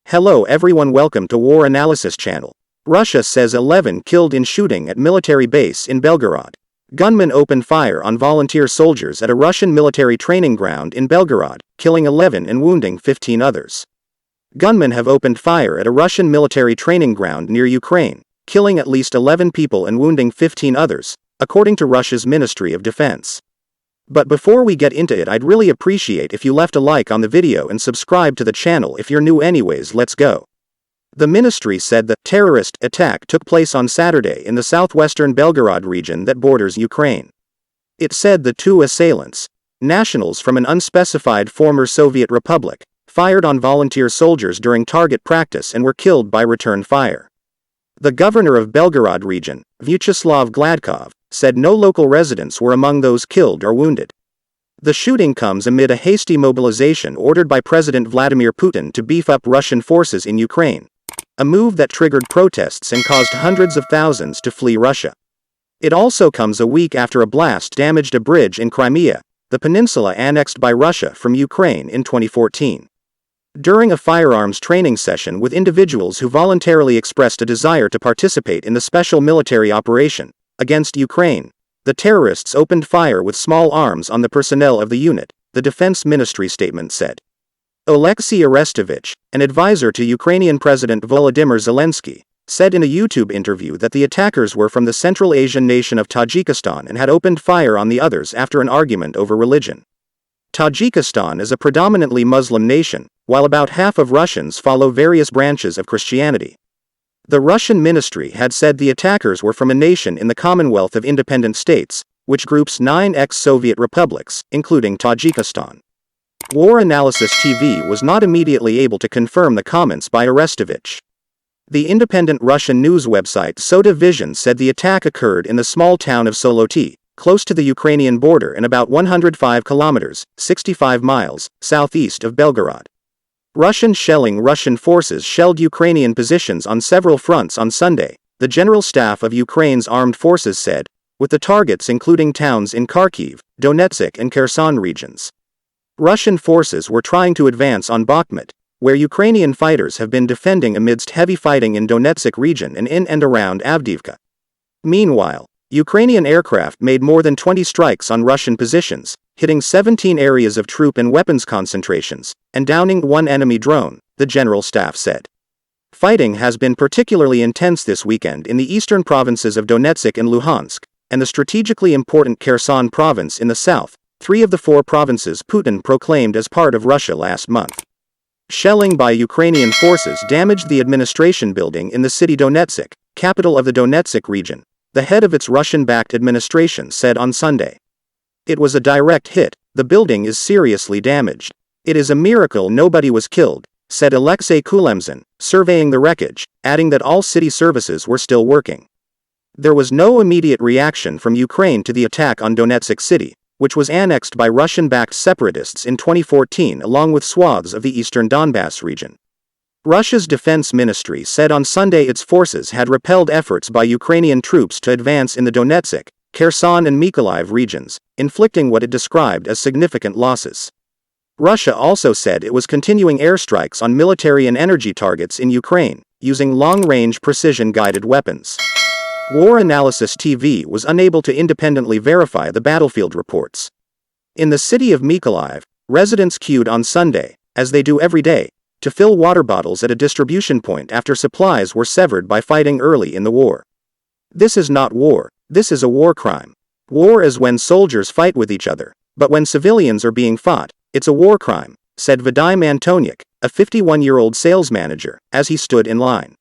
Hello everyone, welcome to War Analysis channel. Russia says 11 killed in shooting at military base in Belgorod. Gunmen opened fire on volunteer soldiers at a Russian military training ground in Belgorod, killing 11 and wounding 15 others. Gunmen have opened fire at a Russian military training ground near Ukraine, killing at least 11 people and wounding 15 others, according to Russia's Ministry of Defense. But before we get into it, I'd really appreciate if you left a like on the video and subscribe to the channel if you're new. Anyways, let's go. The ministry said the terrorist attack took place on Saturday in the southwestern Belgorod region that borders Ukraine. It said the two assailants, nationals from an unspecified former Soviet republic, fired on volunteer soldiers during target practice and were killed by return fire. The governor of Belgorod region, Vyacheslav Gladkov, said no local residents were among those killed or wounded. The shooting comes amid a hasty mobilization ordered by President Vladimir Putin to beef up Russian forces in Ukraine, a move that triggered protests and caused hundreds of thousands to flee Russia. It also comes a week after a blast damaged a bridge in Crimea, the peninsula annexed by Russia from Ukraine in 2014. During a firearms training session with individuals who voluntarily expressed a desire to participate in the special military operation against Ukraine, the terrorists opened fire with small arms on the personnel of the unit, the defense ministry statement said. Oleksiy Arestovich, an advisor to Ukrainian President Volodymyr Zelensky, said in a YouTube interview that the attackers were from the Central Asian nation of Tajikistan and had opened fire on the others after an argument over religion. Tajikistan is a predominantly Muslim nation, while about half of Russians follow various branches of Christianity. The Russian ministry had said the attackers were from a nation in the Commonwealth of Independent States, which groups 9 ex-Soviet republics, including Tajikistan. War Analysis TV was not immediately able to confirm the comments by Arestovich. The independent Russian news website Soda Vision said the attack occurred in the small town of Soloti, close to the Ukrainian border and about 105 kilometers, 65 miles, southeast of Belgorod. Russian forces shelled Ukrainian positions on several fronts on Sunday, the General Staff of Ukraine's armed forces said, with the targets including towns in Kharkiv, Donetsk and Kherson regions. Russian forces were trying to advance on Bakhmut, where Ukrainian fighters have been defending amidst heavy fighting in Donetsk region and in and around Avdiivka. Meanwhile, Ukrainian aircraft made more than 20 strikes on Russian positions, hitting 17 areas of troop and weapons concentrations, and downing 1 enemy drone, the General Staff said. Fighting has been particularly intense this weekend in the eastern provinces of Donetsk and Luhansk, and the strategically important Kherson province in the south, 3 of the 4 provinces Putin proclaimed as part of Russia last month. Shelling by Ukrainian forces damaged the administration building in the city Donetsk, capital of the Donetsk region, the head of its Russian-backed administration said on Sunday. It was a direct hit, the building is seriously damaged. It is a miracle nobody was killed, said Alexei Kulemzin, surveying the wreckage, adding that all city services were still working. There was no immediate reaction from Ukraine to the attack on Donetsk city, which was annexed by Russian-backed separatists in 2014 along with swaths of the eastern Donbass region. Russia's defense ministry said on Sunday its forces had repelled efforts by Ukrainian troops to advance in the Donetsk, Kherson and Mykolaiv regions, inflicting what it described as significant losses. Russia also said it was continuing airstrikes on military and energy targets in Ukraine, using long-range precision-guided weapons. War Analysis TV was unable to independently verify the battlefield reports. In the city of Mykolaiv, residents queued on Sunday, as they do every day, to fill water bottles at a distribution point after supplies were severed by fighting early in the war. This is not war, this is a war crime. War is when soldiers fight with each other, but when civilians are being fought, it's a war crime, said Vadim Antoniuk, a 51-year-old sales manager, as he stood in line.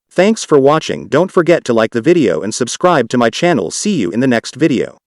Thanks for watching. Don't forget to like the video and subscribe to my channel. See you in the next video.